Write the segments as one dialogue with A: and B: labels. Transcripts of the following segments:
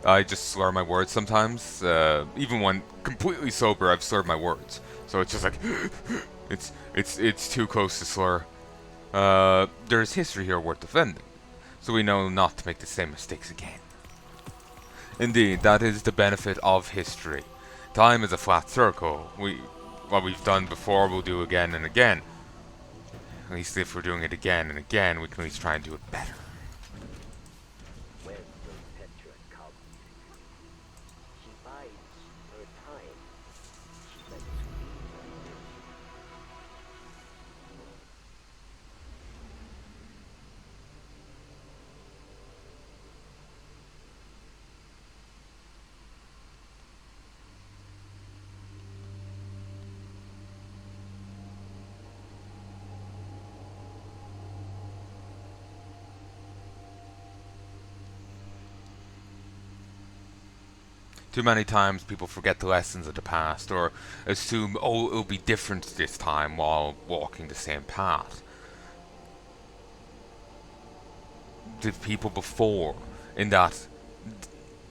A: I just slur my words sometimes. Even when completely sober, I've slurred my words. So it's just like, it's too close to slur. There's history here worth defending, so we know not to make the same mistakes again. Indeed, that is the benefit of history. Time is a flat circle. What we've done before, we'll do again and again. At least if we're doing it again and again, we can at least try and do it better.
B: When will Petra come? She bides her time. She lets me live.
A: Too many times people forget the lessons of the past or assume, oh, it'll be different this time while walking the same path. The people before, in that,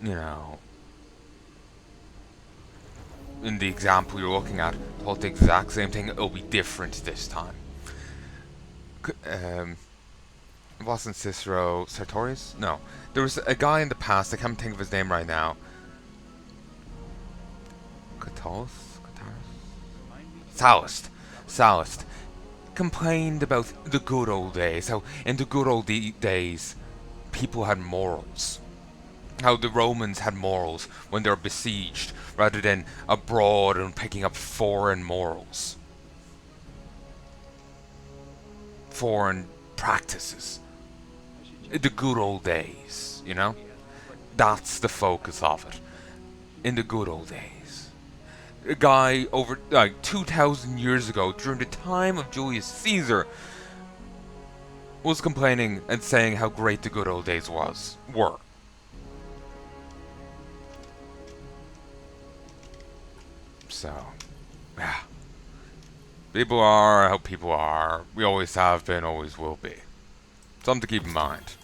A: you know, in the example you're looking at, told the exact same thing, it'll be different this time. Um, it wasn't Cicero Sartorius? No. There was a guy in the past, I can't think of his name right now. Catullus? Sallust. Sallust complained about the good old days, how in the good old days people had morals. How the Romans had morals when they were besieged rather than abroad and picking up foreign morals. Foreign practices. The good old days, you know? That's the focus of it. In the good old days. A guy over like 2,000 years ago, during the time of Julius Caesar, was complaining and saying how great the good old days were. So, yeah. People are how people are. We always have been, always will be. Something to keep in mind.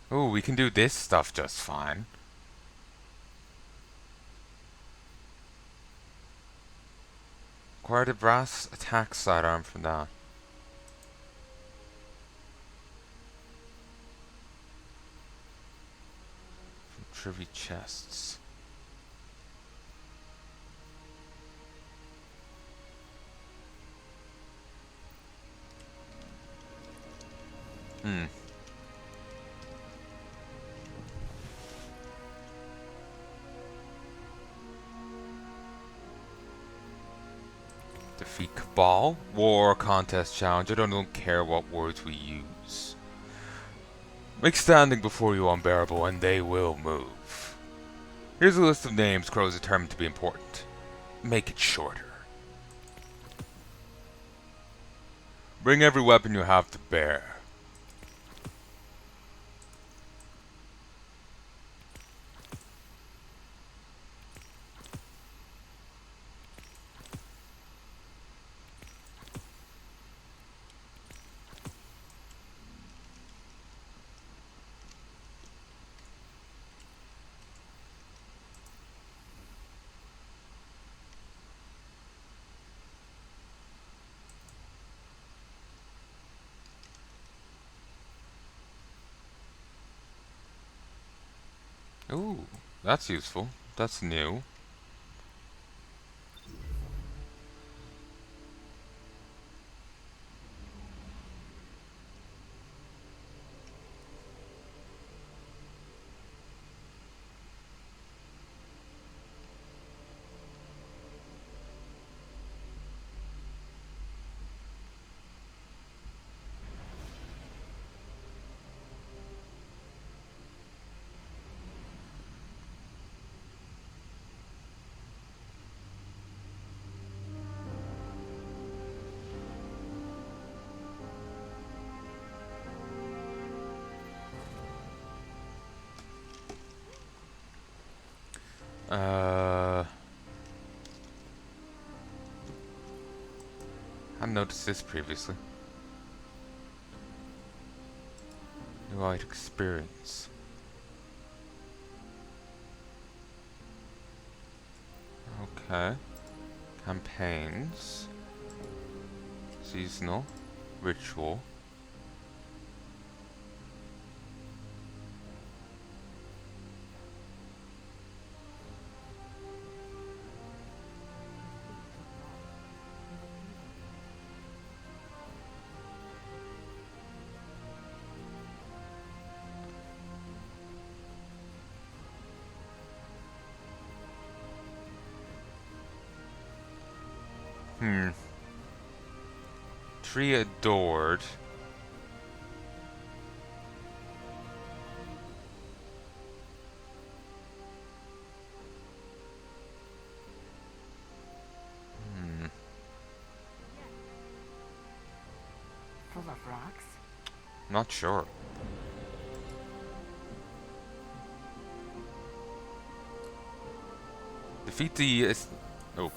A: Ooh, we can do this stuff just fine. Acquire the brass attack sidearm from that. From trivia chests. Hmm. Defeat Cabal. War contest challenge. I don't care what words we use. Make standing before you unbearable, and they will move. Here's a list of names Crows determined to be important. Make it shorter. Bring every weapon you have to bear. Ooh, that's useful. That's new. I hadn't noticed this previously. New light experience. Okay. Campaigns. Seasonal. Ritual. Tree adored.
C: Full of rocks?
A: Not sure. Defeat the... oh,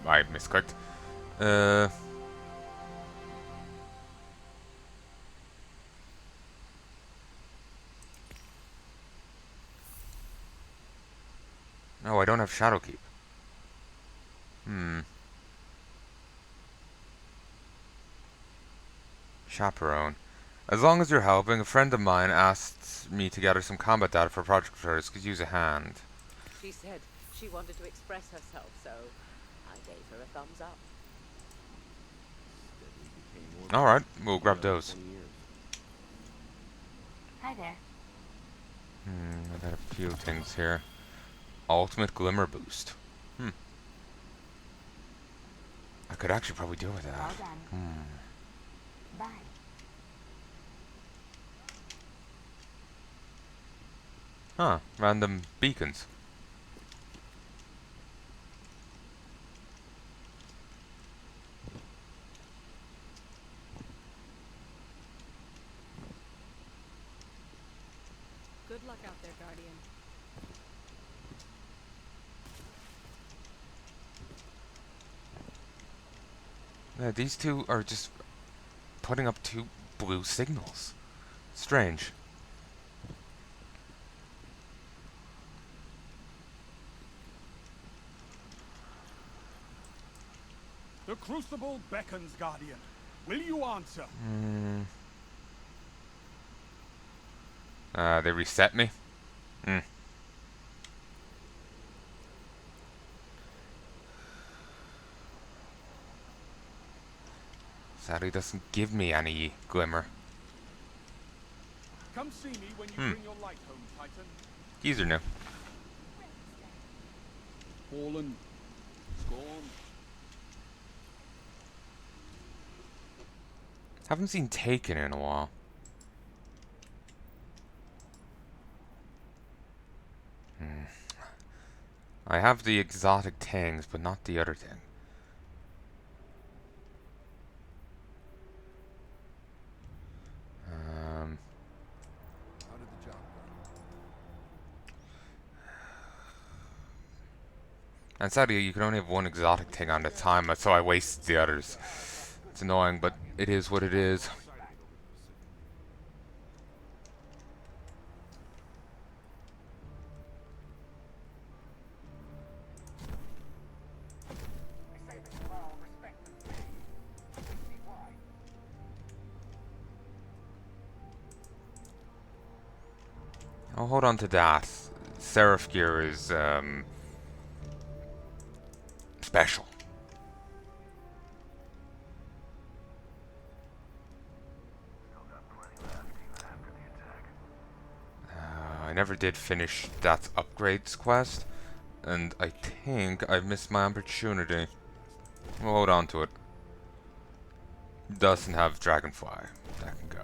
A: I misclicked. No, I don't have Shadowkeep. Chaperone. As long as you're helping, a friend of mine asked me to gather some combat data for Project Controllers. Could use a hand.
C: She said she wanted to express herself, so I gave her a thumbs up.
A: Alright, we'll grab those.
C: Hi there.
A: I got a few things here. Ultimate Glimmer Boost. I could actually probably do with that.
C: Well done. Bye.
A: Huh, random beacons.
C: Good luck out there, Guardian.
A: Yeah, these two are just putting up two blue signals. Strange.
D: The Crucible beckons, Guardian. Will you answer?
A: They reset me? Sadly, doesn't give me any glimmer.
D: Come see me when you bring your light home, Titan.
A: These are new.
D: Fallen. Scorn.
A: Haven't seen Taken in a while. I have the exotic things, but not the other thing.
D: How did the job go?
A: And sadly, you can only have one exotic thing on at a time, so I wasted the others. It's annoying, but it is what it is. I'll hold on to that. Seraph gear is, special. I never did finish that upgrades quest, and I think I've missed my opportunity. We'll hold on to it. Doesn't have Dragonfly. That can go.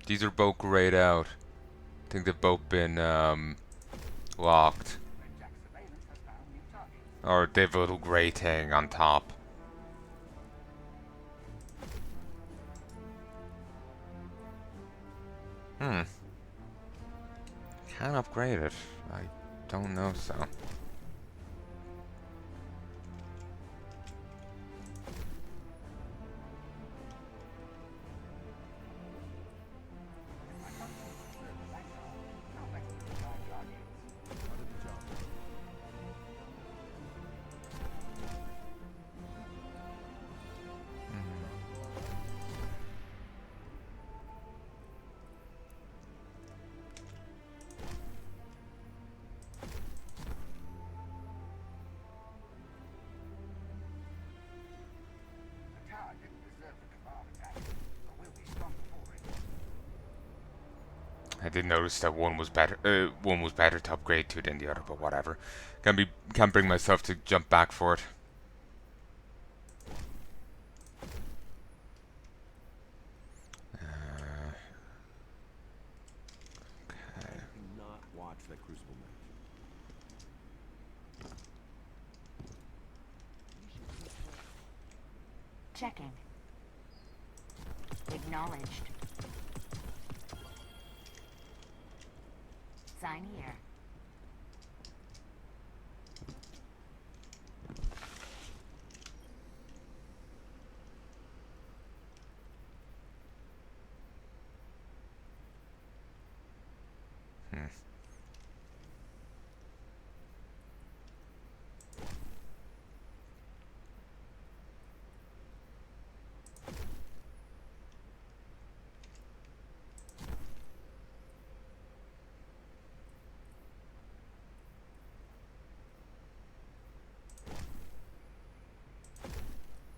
A: These are both grayed out. I think they've both been, locked. Or they have a little gray thing on top. Hmm. Can upgrade it. I don't know so. I did notice that one was better to upgrade to than the other, but whatever. Can't bring myself to jump back for it.
E: I do not watch that Crucible match.
F: Checking. Acknowledged. Sign here.
A: Hmm.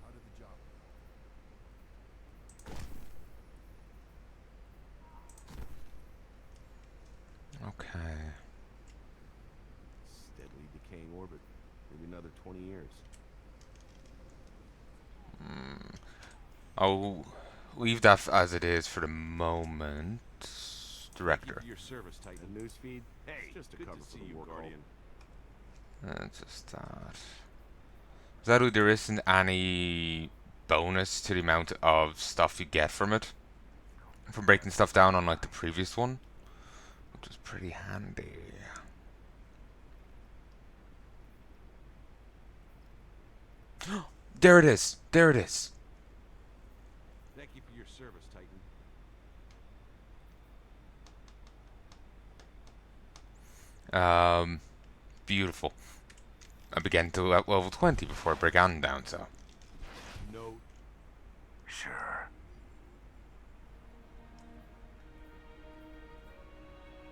D: How did the job go?
A: Okay.
E: Steadily decaying orbit. Maybe another 20 years.
A: I'll leave that as it is for the moment.
E: Thank you
A: Director.
E: for your service, Titan. The newsfeed. Hey, just a
B: good
E: cover
B: to
E: for
B: see
E: the
B: you,
E: war
B: Guardian.
A: Just that. Zaru, there isn't any bonus to the amount of stuff you get from it. From breaking stuff down on like the previous one. Which is pretty handy. There it is! There it is!
E: Thank you for your service, Titan.
A: Beautiful. I began to level 20 before I break on down, so.
E: No.
B: Sure.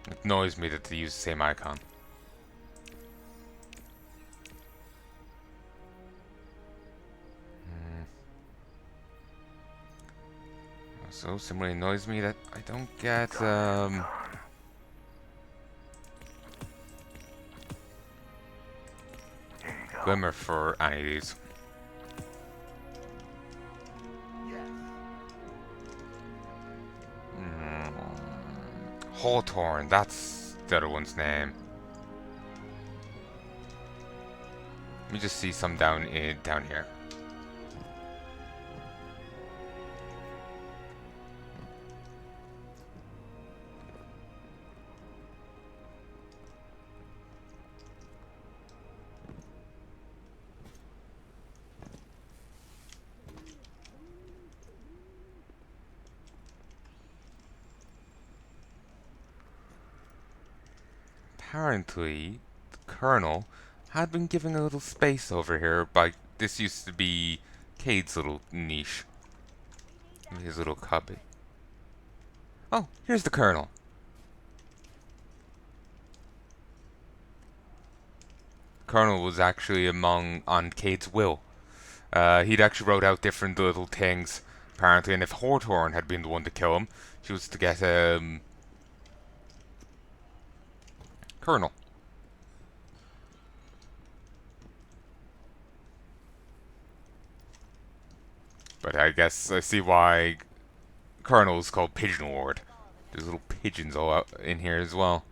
A: It annoys me that they use the same icon. So similarly annoys me that I don't get Glimmer for any of these. Hawthorne, that's the other one's name. Let me just see some down here. Apparently, the Colonel had been giving a little space over here by this used to be Cade's little niche. His little cubby. Oh, here's the Colonel. Colonel was actually on Cade's will. He'd actually wrote out different little things, apparently, and if Hawthorne had been the one to kill him, she was to get Colonel. But I guess I see why Colonel is called Pigeon Ward. There's little pigeons all out in here as well.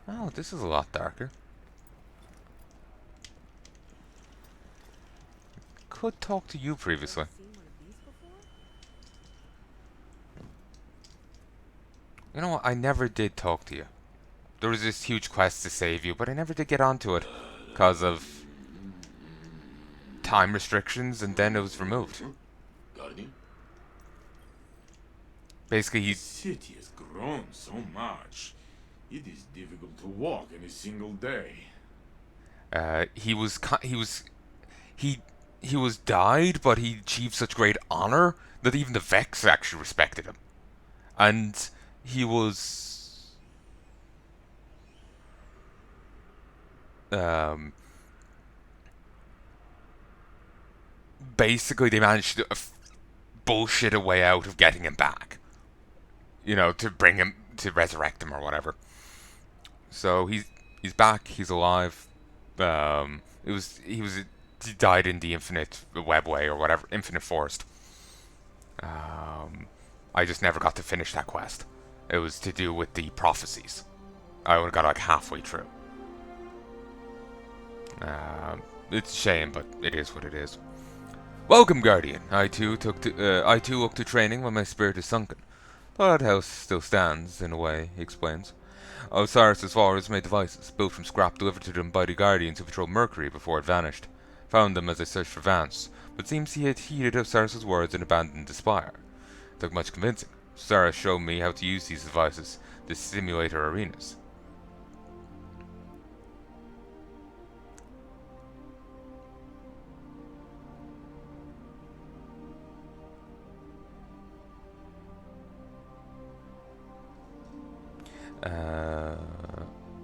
A: Oh, this is a lot darker. Could talk to you previously.
C: Seen one of these before?
A: You know what? I never did talk to you. There was this huge quest to save you, but I never did get onto it because of time restrictions, and then it was removed.
F: Guardian?
A: Basically,
F: The
A: he's
F: city has grown so much. It is difficult to walk in a single day.
A: he was died, but he achieved such great honor that even the Vex actually respected him, and he was basically they managed to bullshit a way out of getting him back. You know, to bring him to resurrect him or whatever. So he's back. He's alive. He died in the infinite webway or whatever, infinite forest. I just never got to finish that quest. It was to do with the prophecies. I only got like halfway through. It's a shame, but it is what it is. Welcome, Guardian. I too look to training when my spirit is sunken. The lighthouse still stands, in a way, he explains. Osiris' followers made devices, built from scrap delivered to them by the Guardians who patrolled Mercury before it vanished. Found them as I searched for Vance, but seems he had heeded Osiris' words and abandoned the spire. It took much convincing. Osiris showed me how to use these devices, the simulator arenas.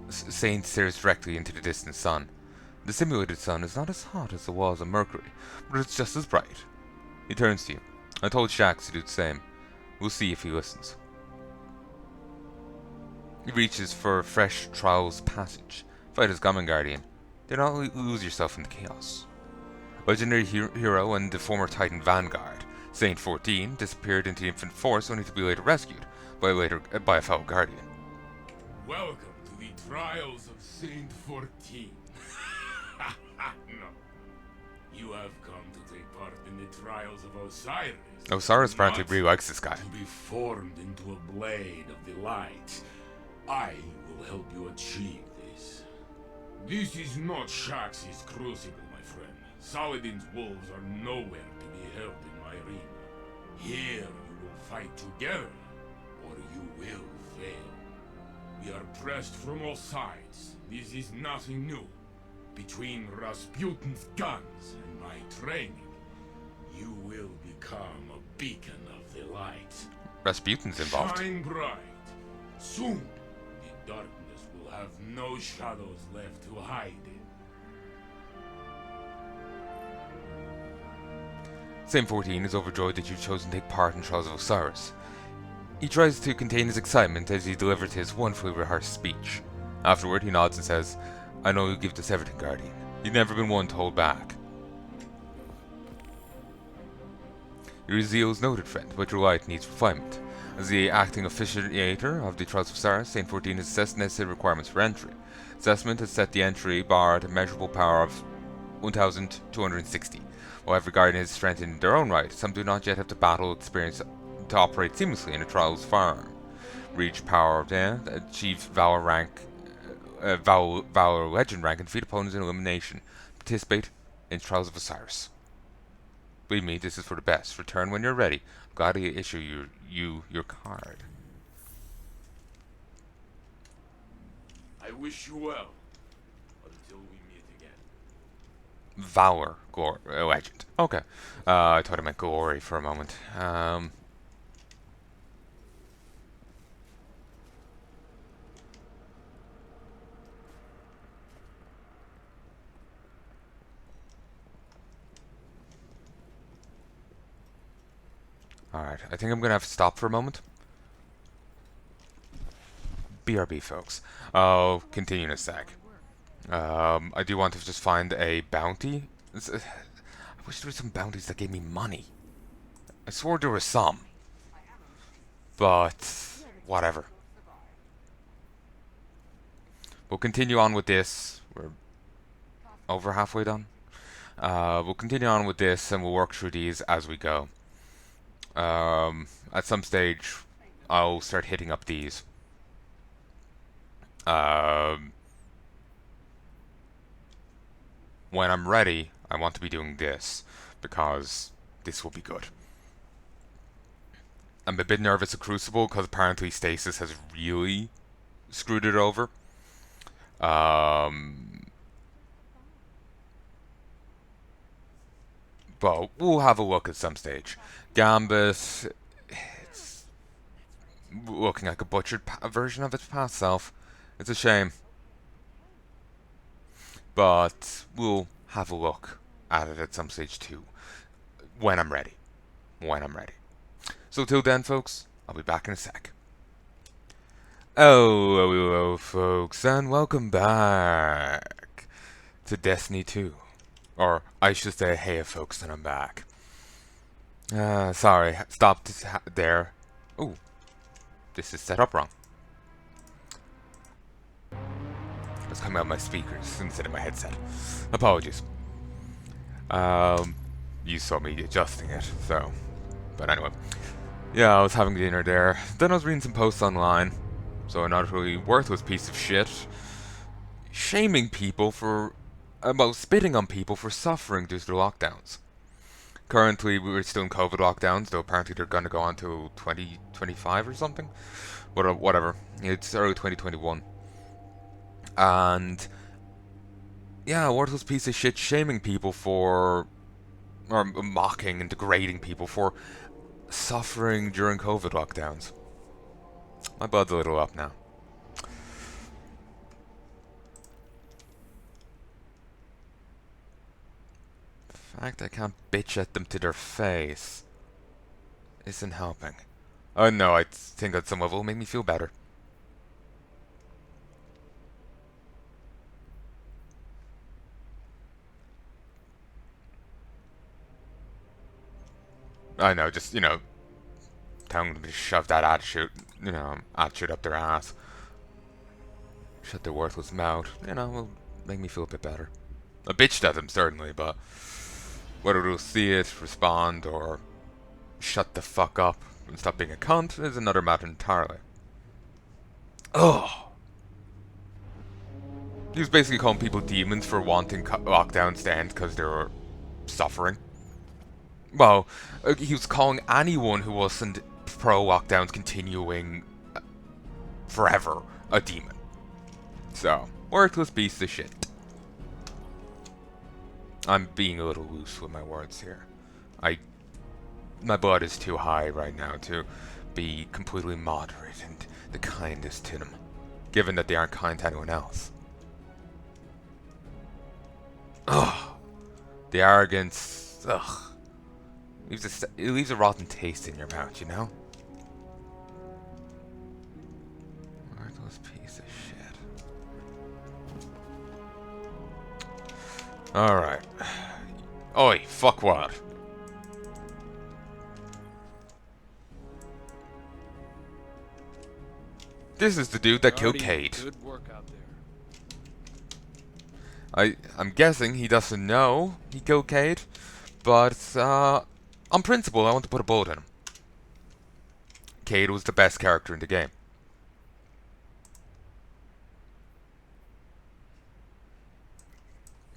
A: Saint stares directly into the distant sun. The simulated sun is not as hot as the walls of Mercury, but it's just as bright. He turns to you. I told Shax to do the same. We'll see if he listens. He reaches for fresh Trials Passage. Fight is coming, Guardian. Do not lose yourself in the chaos. Legendary hero and the former Titan Vanguard, Saint 14, disappeared into the Infinite Force only to be later rescued by a fellow Guardian.
F: Welcome to the trials of Saint 14. No. You have come to take part in the trials of Osiris.
A: Osiris apparently
F: not
A: really likes this guy.
F: to be formed into a blade of the light. I will help you achieve this. This is not Shax's crucible, my friend. Saladin's wolves are nowhere to be held in my arena. Here you will fight together, or you will fail. We are pressed from all sides. This is nothing new. Between Rasputin's guns and my training, you will become a beacon of the light.
A: Rasputin's involved.
F: Shine bright. Soon, the darkness will have no shadows left to hide in.
A: Saint 14 is overjoyed that you've chosen to take part in Trials of Osiris. He tries to contain his excitement as he delivers his wonderfully rehearsed speech. Afterward, he nods and says, I know you'll give this everything, Guardian. You've never been one to hold back. Your zeal is noted, friend, but your light needs refinement. As the acting officiator of the Trials of Osiris, Saint 14 has assessed necessary requirements for entry. Assessment has set the entry bar at a measurable power of 1,260. While every Guardian is strengthened in their own right, some do not yet have the battle experience to operate seamlessly in a Trials firearm. Reach power of 10, achieve Valor rank, Valor Legend rank, and defeat opponents in elimination. Participate in Trials of Osiris. Believe me, this is for the best. Return when you're ready. I'm glad to issue your card.
F: I wish you well. Until we meet again.
A: Valor Legend. Okay. I thought I meant glory for a moment. Alright, I think I'm gonna have to stop for a moment. BRB, folks. I'll continue in a sec. I do want to just find a bounty. I wish there were some bounties that gave me money. I swore there was some. But, whatever. We'll continue on with this. We're over halfway done. We'll continue on with this and we'll work through these as we go. At some stage, I'll start hitting up these. When I'm ready, I want to be doing this, because this will be good. I'm a bit nervous of Crucible, because apparently Stasis has really screwed it over. But we'll have a look at some stage. Gambit, it's looking like a butchered version of its past self. It's a shame. But we'll have a look at it at some stage too. When I'm ready. When I'm ready. So till then, folks, I'll be back in a sec. Oh, hello, folks, and welcome back to Destiny 2. Or, I should say, hey, folks, and I'm back. Sorry, stopped there. Ooh, this is set up wrong. It's coming out of my speakers instead of my headset. Apologies. You saw me adjusting it, so. But anyway. Yeah, I was having dinner there. Then I was reading some posts online. So an utterly worthless piece of shit. Shaming people for... about spitting on people for suffering due to the lockdowns. Currently, we're still in COVID lockdowns, though apparently they're going to go on till 2025 or something. Whatever. It's early 2021. And... yeah, a worthless piece of shit shaming people for... or mocking and degrading people for suffering during COVID lockdowns. My blood's a little up now. The fact I can't bitch at them to their face isn't helping. Oh no, I think at some level it'll make me feel better. I know, just, you know, telling them to shove that attitude, you know, attitude up their ass. Shut their worthless mouth, you know, will make me feel a bit better. I bitched at them, certainly, but whether they'll see it, respond, or shut the fuck up and stop being a cunt is another matter entirely. Ugh. He was basically calling people demons for wanting lockdowns to end because they were suffering. Well, he was calling anyone who wasn't pro-lockdowns continuing forever a demon. So, worthless piece of shit. I'm being a little loose with my words here. My blood is too high right now to be completely moderate and the kindest to them, given that they aren't kind to anyone else. Ugh. The arrogance, ugh. It leaves a rotten taste in your mouth, you know? Worthless piece of shit. Alright. Oi, fuck what? This is the dude that killed Kate.
D: Good work out there.
A: I'm guessing he doesn't know he killed Kate, but on principle I want to put a bullet in him. Cade was the best character in the game.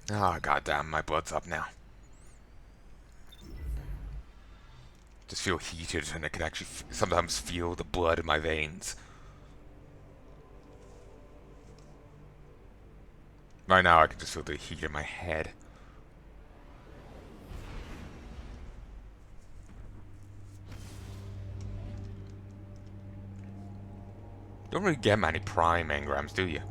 A: Ah, goddamn, my blood's up now. Just feel heated, and I can actually sometimes feel the blood in my veins. Right now, I can just feel the heat in my head. Don't really get many prime engrams, do you?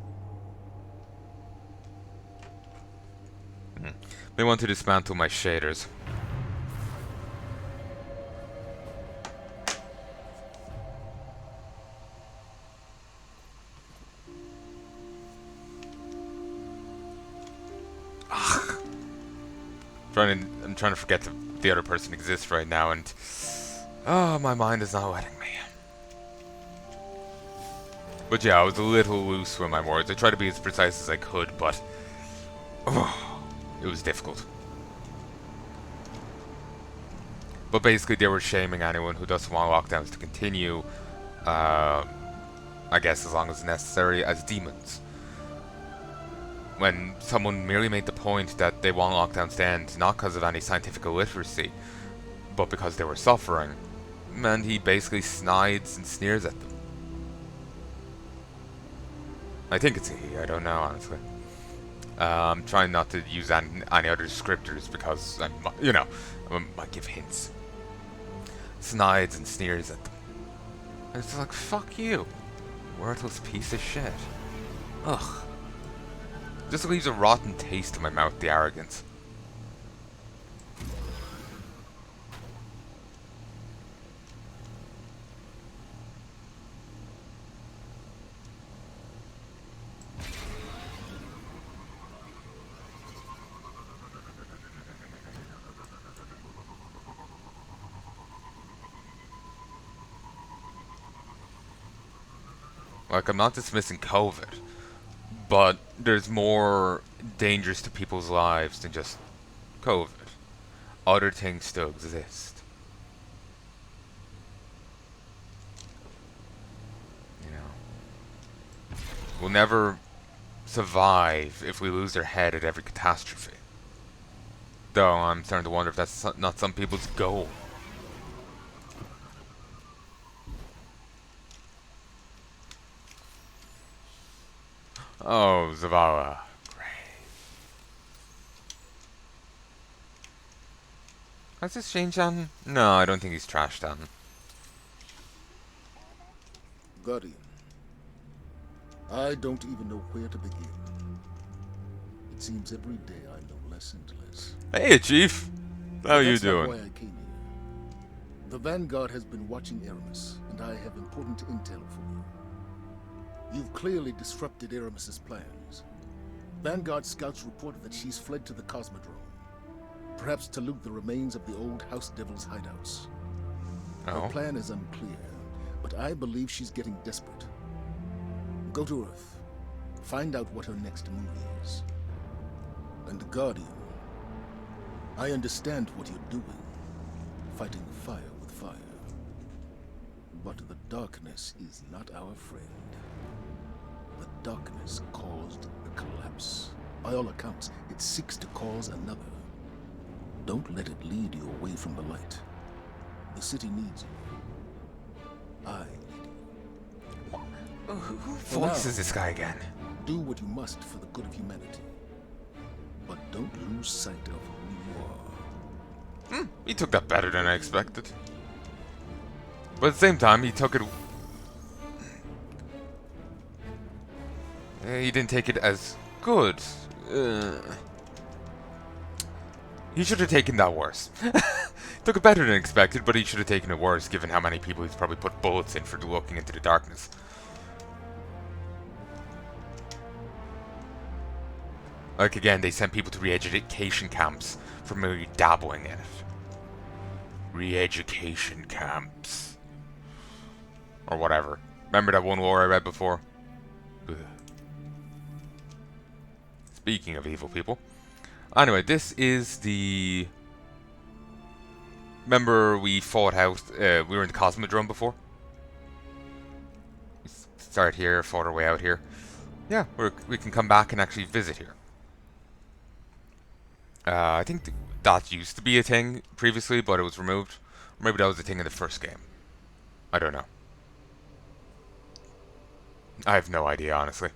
A: May want to dismantle my shaders. I'm trying to forget that the other person exists right now, and oh, my mind is not letting me. But yeah, I was a little loose with my words. I tried to be as precise as I could, but it was difficult. But basically, they were shaming anyone who doesn't want lockdowns to continue I guess as long as necessary, as demons. When someone merely made the point that they want lockdowns to end, not because of any scientific illiteracy, but because they were suffering, and he basically snides and sneers at them. I think it's a he, I don't know, honestly. I'm trying not to use any other descriptors because, I might give hints. Snides and sneers at them. And it's like, fuck you, worthless piece of shit. Ugh. Just leaves a rotten taste in my mouth, the arrogance. Like, I'm not dismissing COVID, but there's more dangers to people's lives than just COVID. Other things still exist. You know. We'll never survive if we lose our head at every catastrophe. Though I'm starting to wonder if that's not some people's goal. Oh, Zavala. Great. Has this changed on? No, I don't think he's trashed on.
G: Guardian, I don't even know where to begin. It seems every day I know less and less.
A: Hey, Chief. How you
G: That's not
A: doing?
G: why I came here. The Vanguard has been watching Aramis, and I have important intel for you. You've clearly disrupted Aramis's plans. Vanguard scouts reported that she's fled to the Cosmodrome, perhaps to loot the remains of the old House Devil's hideouts.
A: Oh.
G: Her plan is unclear, but I believe she's getting desperate. Go to Earth. Find out what her next move is. And Guardian, I understand what you're doing. Fighting fire with fire. But the darkness is not our friend. The darkness caused the collapse. By all accounts, it seeks to cause another. Don't let it lead you away from the light. The city needs you. I need you.
A: Who
G: For
A: voices
G: now,
A: this guy again?
G: Do what you must for the good of humanity. But don't lose sight of who you are.
A: He took that better than I expected. But at the same time, he took it... He didn't take it as good. He should have taken that worse. Took it better than expected, but he should have taken it worse, given how many people he's probably put bullets in for looking into the darkness. Like, again, they sent people to re-education camps for merely dabbling in it. Re-education camps. Or whatever. Remember that one lore I read before? Ugh. Speaking of evil people. Anyway, this is the... Remember we fought out... we were in the Cosmodrome before? We started here, fought our way out here. Yeah, we can come back and actually visit here. I think that used to be a thing previously, but it was removed. Or maybe that was a thing in the first game. I don't know. I have no idea, honestly.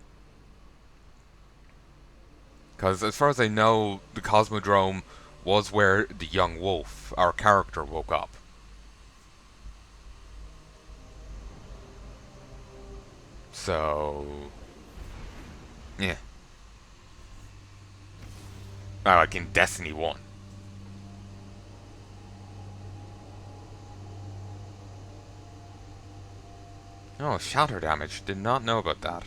A: Because as far as I know, the Cosmodrome was where the young wolf, our character, woke up. So... yeah. Like in Destiny 1. Oh, shatter damage. Did not know about that.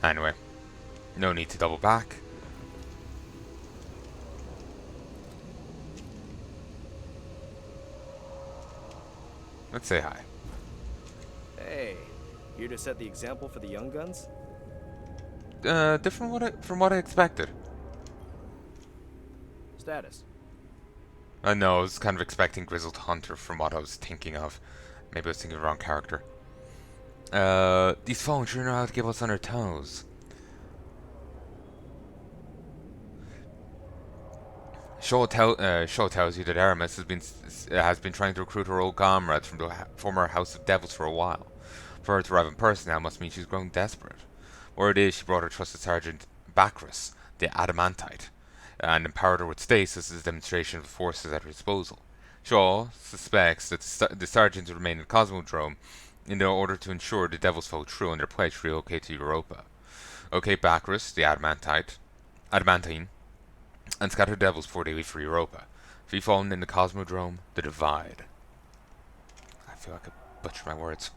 A: Anyway, no need to double back. Let's say hi.
H: Hey, here to set the example for the young guns?
A: Different from what I expected.
H: Status.
A: No, I was kind of expecting Grizzled Hunter from what I was thinking of. Maybe I was thinking of the wrong character. These phones sure know how to keep us on our toes. Shaw tells you that Aramis has been trying to recruit her old comrades from the former House of Devils for a while. For her to arrive in person now must mean she's growing desperate. Word is she brought her trusted sergeant Bacchus, the Adamantite, and empowered her with stasis as a demonstration of the forces at her disposal. Shaw suspects that the sergeant will remain in the Cosmodrome in order to ensure the Devils follow through on their pledge to relocate to Europa. Okay, Bacchus, the Adamantine, and scatter devils before they leave for Europa. Free falling in the Cosmodrome, the Divide. I feel like I butchered my words.